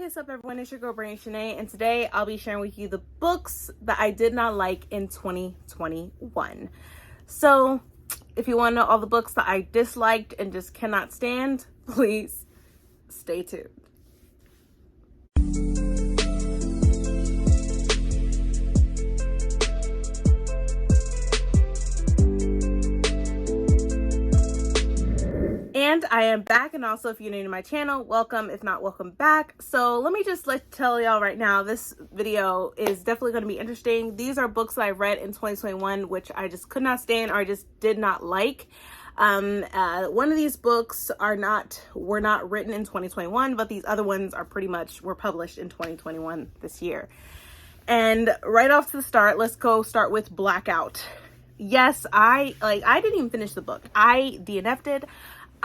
Hey, what's up everyone, it's your girl Brain Shanae, and today I'll be sharing with you the books that I did not like in 2021. So if you want to know all the books that I disliked and just cannot stand, please stay tuned. And I am back, and also if you're new to my channel, welcome. If not, welcome back. So let me just tell y'all right now, this video is definitely going to be interesting. These are books that I read in 2021 which I just could not stand or I just did not like. One of these books were not written in 2021, but these other ones are were published in 2021 this year. And right off to the start, let's start with Blackout. Yes, I didn't even finish the book. I DNF'd it.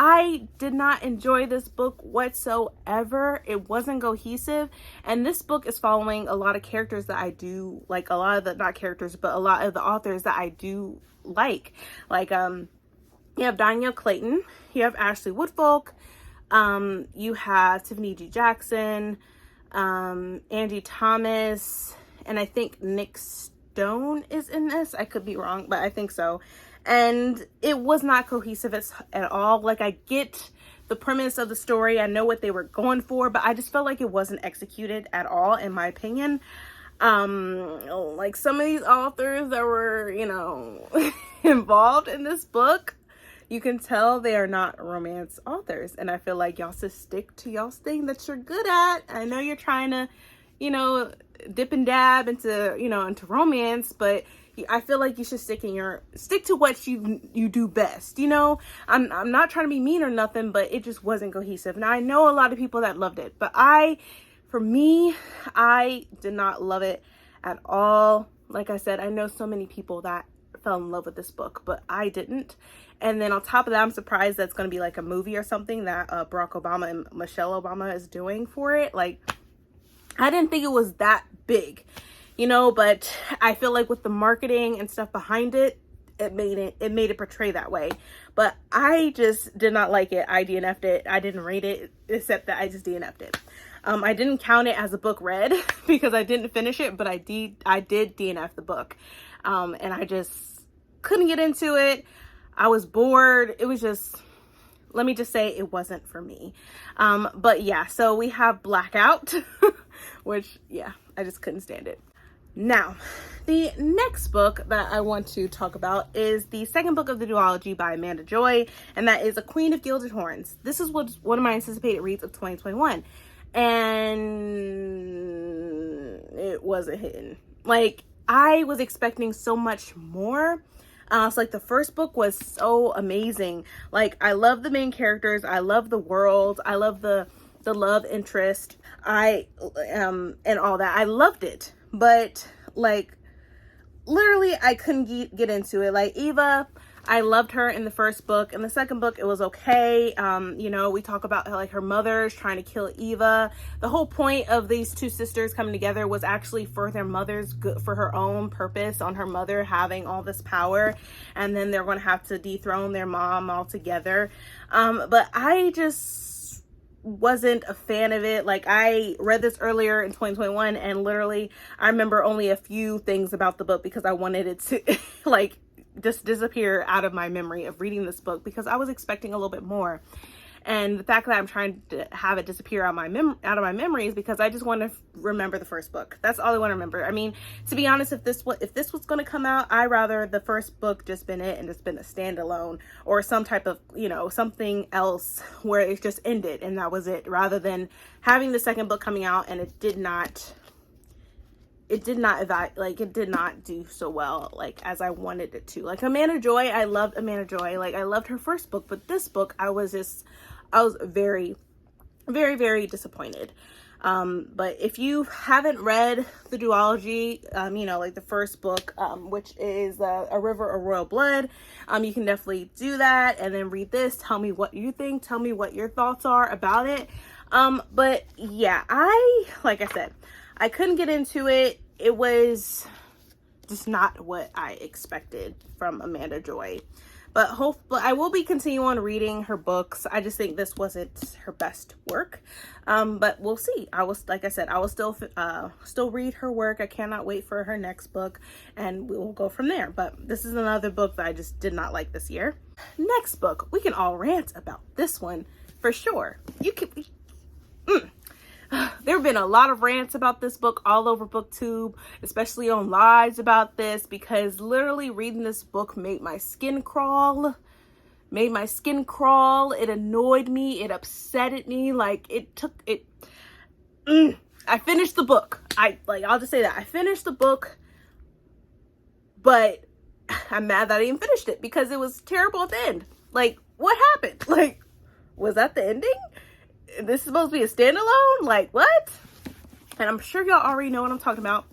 I did not enjoy this book whatsoever. It wasn't cohesive. And this book is following a lot of characters that I do like, a lot of the authors that I do like. Like, you have Danielle Clayton, you have Ashley Woodfolk, you have Tiffany G. Jackson, Angie Thomas, and I think Nick Stone is in this. I could be wrong, but I think so. And it was not cohesive at all. Like, I get the premise of the story, I know what they were going for, but I just felt like it wasn't executed at all, in my opinion. Like, some of these authors that were, involved in this book, you can tell they are not romance authors. And I feel like y'all should stick to y'all's thing that you're good at. I know you're trying to, dip and dab into, into romance, but I feel like you should stick to what you do best. I'm not trying to be mean or nothing, but it just wasn't cohesive. Now, I know a lot of people that loved it, but for me, I did not love it at all. Like I said, I know so many people that fell in love with this book, but I didn't. And then on top of that, I'm surprised that's going to be like a movie or something that Barack Obama and Michelle Obama is doing for it. Like, I didn't think it was that big, but I feel like with the marketing and stuff behind it, it made it portray that way. But I just did not like it. I DNF'd it. I didn't rate it, except that I just DNF'd it. I didn't count it as a book read because I didn't finish it, but I did DNF the book. And I just couldn't get into it. I was bored. It was just, let me just say, it wasn't for me. But yeah, so we have Blackout, which, yeah, I just couldn't stand it. Now, the next book that I want to talk about is the second book of the duology by Amanda Joy, and that is A Queen of Gilded Horns. This is one of my anticipated reads of 2021, and it wasn't hitting. Like, I was expecting so much more. So like, the first book was so amazing. Like, I love the main characters, I love the world, I love the love interest, and all that. I loved it, but like, literally I couldn't get into it. Like, Eva, I loved her in the first book. In the second book, it was okay. We talk about how, like, her mother's trying to kill Eva. The whole point of these two sisters coming together was actually for their mother's good, for her own purpose, on her mother having all this power, and then they're going to have to dethrone their mom altogether. But I just wasn't a fan of it. Like, I read this earlier in 2021, and literally I remember only a few things about the book because I wanted it to like just disappear out of my memory of reading this book, because I was expecting a little bit more. And the fact that I'm trying to have it disappear out of my memory is because I just want to remember the first book. That's all I want to remember. I mean, to be honest, if this was going to come out, I'd rather the first book just been it and just been a standalone, or some type of, something else where it just ended and that was it, rather than having the second book coming out and it did not do so well, like, as I wanted it to. Like, Amanda Joy, I loved Amanda Joy. Like, I loved her first book, but this book, I was very, very, very disappointed. But if you haven't read the duology, like the first book, which is A River of Royal Blood, you can definitely do that and then read this. Tell me what you think. Tell me what your thoughts are about it. But yeah, like I said, I couldn't get into it. It was just not what I expected from Amanda Joy. But I will be continuing on reading her books. I just think this wasn't her best work. But we'll see. Like I said, I will still read her work. I cannot wait for her next book, and we will go from there. But this is another book that I just did not like this year. Next book, we can all rant about this one for sure. There have been a lot of rants about this book all over BookTube, especially on lives about this, because literally reading this book made my skin crawl. It annoyed me. It upset me. Like, I finished the book. I'll just say that. I finished the book, but I'm mad that I even finished it because it was terrible at the end. Like, what happened? Like, was that the ending? This is supposed to be a standalone? Like, what? And I'm sure y'all already know what I'm talking about.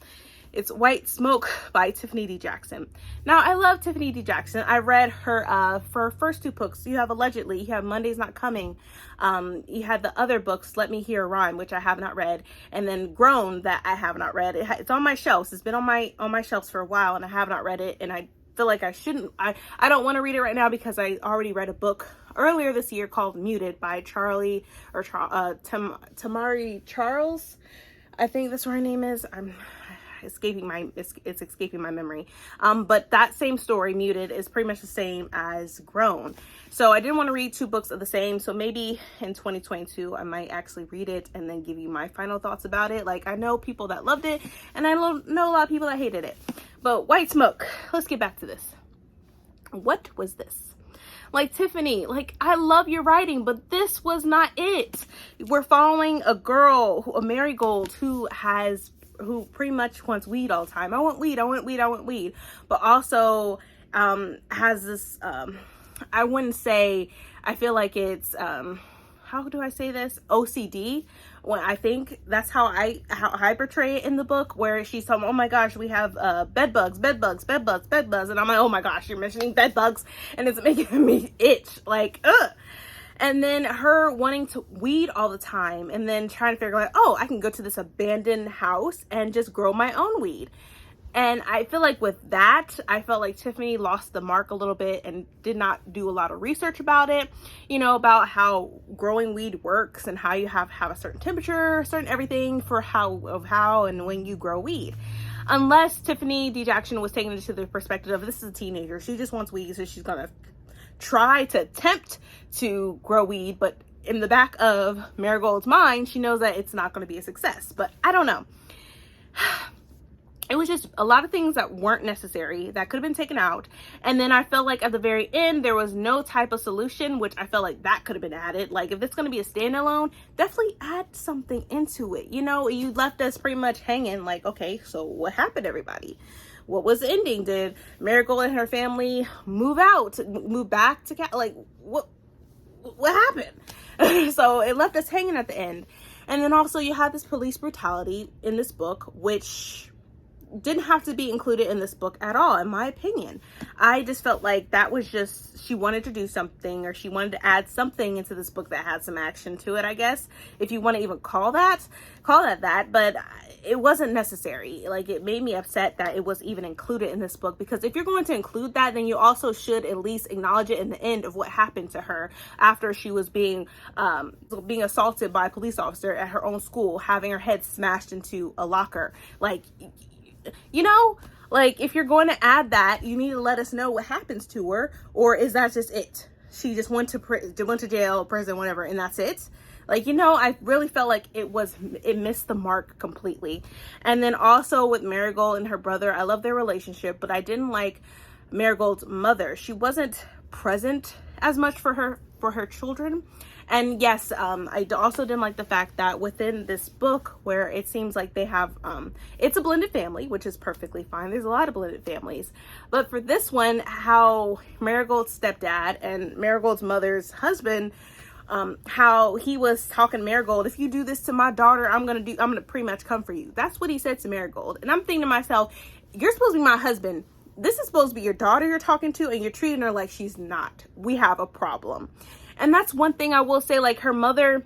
It's White Smoke by Tiffany D. Jackson. Now, I love Tiffany D. Jackson. I read her for her first two books. You have Allegedly, you have Monday's Not Coming. You had the other books, Let Me Hear a Rhyme, which I have not read, and then Grown, that I have not read. It's on my shelves. It's been on my shelves for a while, and I have not read it, and I feel like I shouldn't. I don't want to read it right now because I already read a book earlier this year called Muted by Tamari Charles. I think that's what her name is. It's escaping my memory. But that same story, Muted, is pretty much the same as Grown. So I didn't want to read two books of the same. So maybe in 2022, I might actually read it and then give you my final thoughts about it. Like, I know people that loved it, and I know a lot of people that hated it. But White Smoke, let's get back to this. What was this? Like, Tiffany, like, I love your writing, but this was not it. We're following a girl, a Marigold, who pretty much wants weed all the time. I want weed. But also has this, I wouldn't say, I feel like it's, how do I say this? OCD. When I think that's how I portray it in the book, where she's talking, oh my gosh, we have bed bugs, and I'm like, oh my gosh, you're mentioning bed bugs, and it's making me itch, like, ugh. And then her wanting to weed all the time, and then trying to figure out, oh, I can go to this abandoned house and just grow my own weed. And I feel like with that, I felt like Tiffany lost the mark a little bit and did not do a lot of research about it, about how growing weed works and how you have a certain temperature, certain everything for how and when you grow weed. Unless Tiffany D. Jackson was taking it to the perspective of, this is a teenager, she just wants weed, so she's gonna try to attempt to grow weed, but in the back of Marigold's mind, she knows that it's not going to be a success. But I don't know. It was just a lot of things that weren't necessary that could have been taken out. And then I felt like at the very end, there was no type of solution, which I felt like that could have been added. Like, if it's going to be a standalone, definitely add something into it. You left us pretty much hanging like, okay, so what happened, everybody? What was the ending? Did Marigold and her family move back to like, what happened? So it left us hanging at the end. And then also you have this police brutality in this book, which didn't have to be included in this book at all, in my opinion. I just felt like that was just, she wanted to do something, or she wanted to add something into this book that had some action to it, I guess, if you want to even call that that, but it wasn't necessary. Like, it made me upset that it was even included in this book, because if you're going to include that, then you also should at least acknowledge it in the end of what happened to her after she was being assaulted by a police officer at her own school, having her head smashed into a locker. Like, like, if you're going to add that, you need to let us know what happens to her, or is that just it? She just went to jail, prison, whatever, and that's it. Like, I really felt like it missed the mark completely. And then also with Marigold and her brother, I love their relationship, but I didn't like Marigold's mother. She wasn't present as much for her children. And yes, I also didn't like the fact that within this book, where it seems like they have, it's a blended family, which is perfectly fine. There's a lot of blended families. But for this one, how Marigold's stepdad and Marigold's mother's husband, how he was talking to Marigold, if you do this to my daughter, I'm going to pretty much come for you. That's what he said to Marigold. And I'm thinking to myself, you're supposed to be my husband. This is supposed to be your daughter you're talking to, and you're treating her like she's not. We have a problem. And that's one thing I will say, like, her mother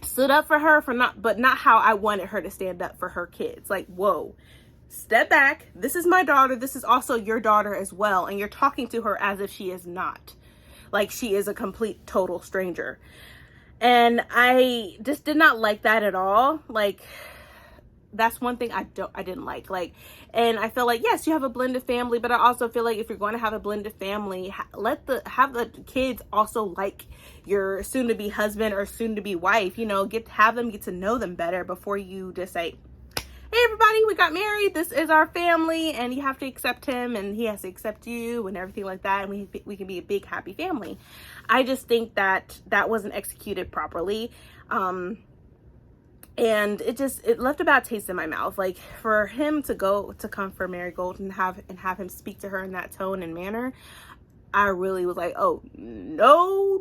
stood up for her but not how I wanted her to stand up for her kids. Like, whoa, step back. This is my daughter. This is also your daughter as well. And you're talking to her as if she is not. Like she is a complete, total stranger. And I just did not like that at all. Like, that's one thing I didn't like. Like, and I feel like, yes, you have a blended family, but I also feel like if you're going to have a blended family, have the kids also like your soon-to-be husband or soon-to-be wife, you know, have them get to know them better before you just say, hey everybody, we got married, this is our family, and you have to accept him and he has to accept you and everything like that, and we can be a big happy family. I just think that wasn't executed properly. And it left a bad taste in my mouth. Like, for him to come for Marigold and have him speak to her in that tone and manner, I really was like, oh, no.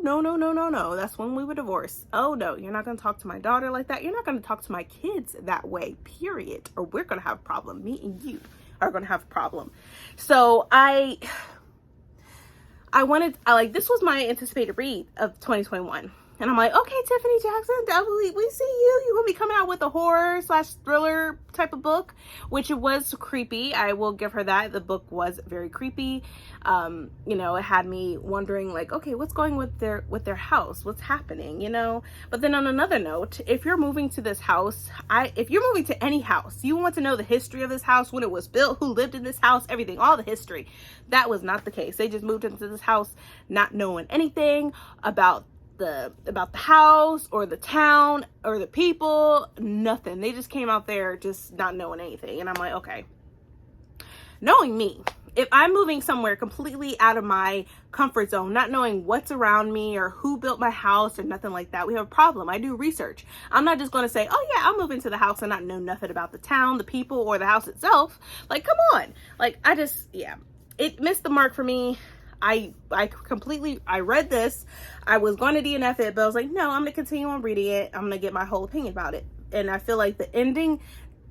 That's when we were divorced. Oh, no, you're not going to talk to my daughter like that. You're not going to talk to my kids that way, period. Or we're going to have a problem. Me and you are going to have a problem. So this was my anticipated read of 2021. And I'm like, okay, Tiffany Jackson, we see you. You're going to be coming out with a horror/thriller type of book, which it was creepy. I will give her that. The book was very creepy. You know, it had me wondering, like, okay, what's going with their house? What's happening, you know? But then on another note, if you're moving to this house, if you're moving to any house, you want to know the history of this house, when it was built, who lived in this house, everything, all the history. That was not the case. They just moved into this house not knowing anything about the house or the town or the people, nothing. They just came out there just not knowing anything. And I'm like, okay, knowing me, if I'm moving somewhere completely out of my comfort zone, not knowing what's around me or who built my house or nothing like that, we have a problem. I do research. I'm not just going to say, oh yeah, I'll move into the house and not know nothing about the town, the people, or the house itself. Like, come on. Like, it missed the mark for me. I read this. I was going to DNF it, but I was like, no, I'm going to continue on reading it. I'm going to get my whole opinion about it. And I feel like the ending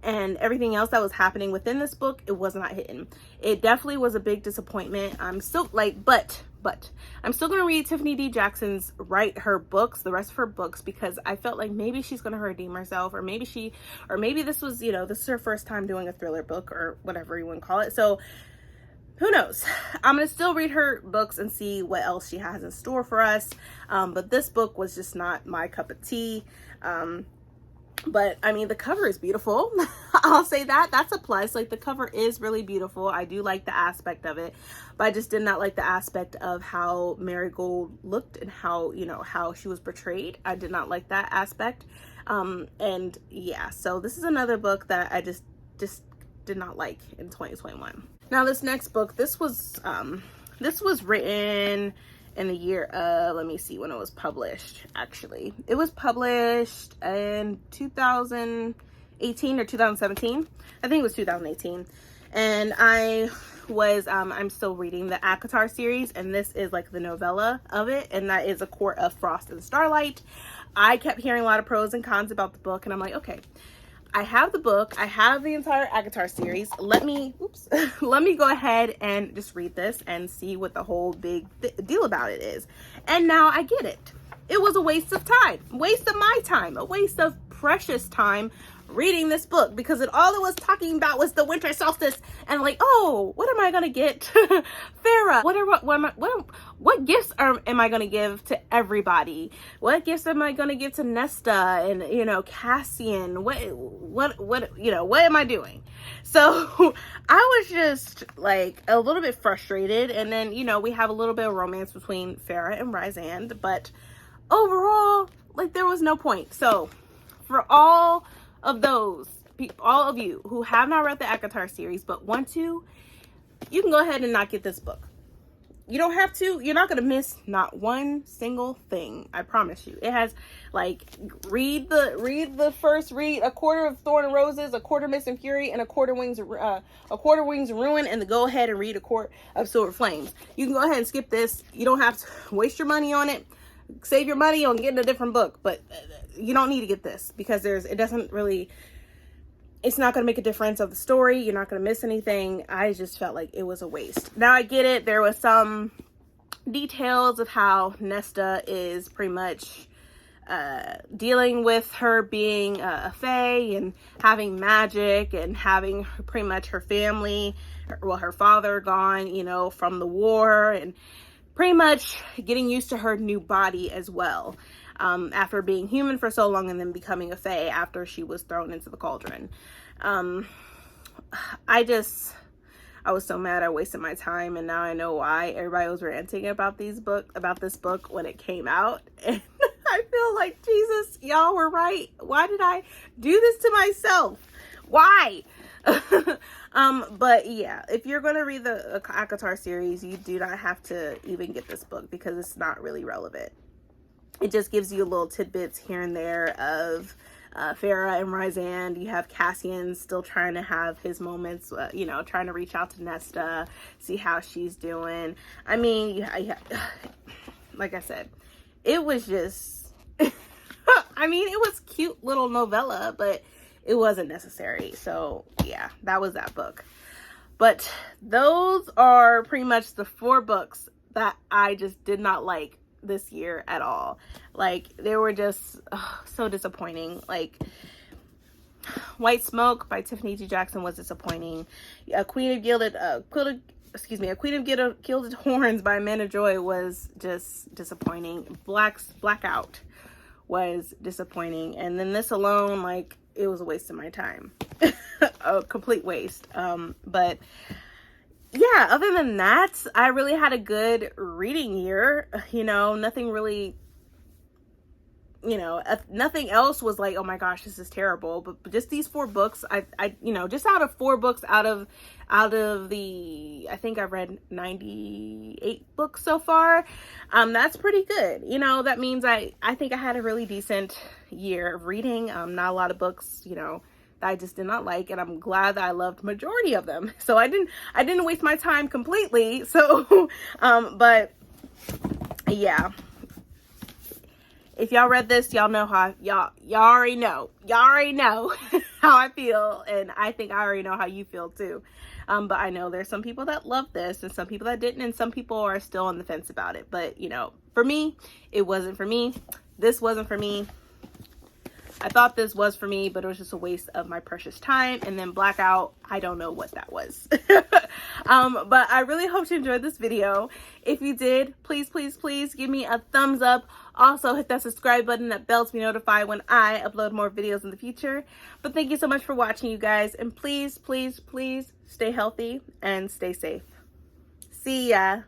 and everything else that was happening within this book, it was not hitting. It definitely was a big disappointment. I'm still like, but I'm still going to read Tiffany D. Jackson's her books, the rest of her books, because I felt like maybe she's going to redeem herself, or maybe this was, you know, this is her first time doing a thriller book or whatever you want to call it. So who knows? I'm going to still read her books and see what else she has in store for us. But this book was just not my cup of tea. But I mean, the cover is beautiful. I'll say that. That's a plus. Like, the cover is really beautiful. I do like the aspect of it, but I just did not like the aspect of how Marigold looked and how, you know, how she was portrayed. I did not like that aspect. And yeah, so this is another book that I just did not like in 2021. Now, this next book, this was written in the year of, let me see when it was published. Actually, it was published in 2018 or 2017. I think it was 2018. And I'm still reading the ACOTAR series, and this is like the novella of it, and that is A Court of Frost and Starlight. I kept hearing a lot of pros and cons about the book, and I'm like, okay, I have the book, I have the entire ACOTAR series. Let me go ahead and just read this and see what the whole big deal about it is. And now I get it. It was a waste of time, waste of my time, a waste of precious time reading this book, because all it was talking about was the winter solstice, and like, oh, what am I gonna get Farah? What gifts am I gonna give to everybody? What gifts am I gonna give to Nesta and, you know, Cassian? What you know, what am I doing? So I was just like a little bit frustrated, and then, you know, we have a little bit of romance between Farah and Rysand, but overall, like, there was no point. So for all of you who have not read the ACOTAR series but want to, you can go ahead and not get this book. You don't have to. You're not going to miss not one single thing. I promise you. It has, like, read A Quarter of Thorn and Roses, A Quarter Mist and Fury, and A Quarter Wings of Ruin, and then go ahead and read A Court of Silver Flames. You can go ahead and skip this. You don't have to waste your money on it. Save your money on getting a different book, but you don't need to get this, because it's not going to make a difference of the story. You're not going to miss anything. I just felt like it was a waste. Now I get it. There was some details of how Nesta is pretty much dealing with her being a fae and having magic and having pretty much her family, well, her father gone, you know, from the war, and pretty much getting used to her new body as well, after being human for so long and then becoming a fae after she was thrown into the cauldron. I was so mad I wasted my time, and now I know why everybody was ranting about this book when it came out. And I feel like, Jesus, y'all were right. Why did I do this to myself? Why? But yeah, if you're going to read the ACOTAR series, you do not have to even get this book because it's not really relevant. It just gives you little tidbits here and there of Farah and Ryzand. You have Cassian still trying to have his moments, you know, trying to reach out to Nesta, see how she's doing. I mean, like I said, it was just, I mean, it was cute little novella, but it wasn't necessary. So yeah, that was that book. But those are pretty much the 4 books that I just did not like this year at all. Like, they were just so disappointing. Like, White Smoke by Tiffany T. Jackson was disappointing. A Queen of Gilded Horns by Amanda Joy was just disappointing. Blackout was disappointing. And then this alone, like, it was a waste of my time. A complete waste. But yeah, other than that, I really had a good reading year. You know, nothing really, you know, nothing else was like, oh my gosh, this is terrible. But just these 4 books, I you know, just out of 4 books out of the, I think I've read 98 books so far. That's pretty good. You know, that means I think I had a really decent year of reading. Not a lot of books, you know, that I just did not like, and I'm glad that I loved majority of them. So I didn't waste my time completely. So but yeah, if y'all read this, y'all know how y'all already know how I feel, and I think I already know how you feel too. But I know there's some people that love this and some people that didn't, and some people are still on the fence about it. But you know, for me, it wasn't for me. This wasn't for me. I thought this was for me, but it was just a waste of my precious time. And then Blackout, I don't know what that was. But I really hope you enjoyed this video. If you did, please, please, please give me a thumbs up. Also, hit that subscribe button, that bell to be notified when I upload more videos in the future. But thank you so much for watching, you guys. And please, please, please stay healthy and stay safe. See ya.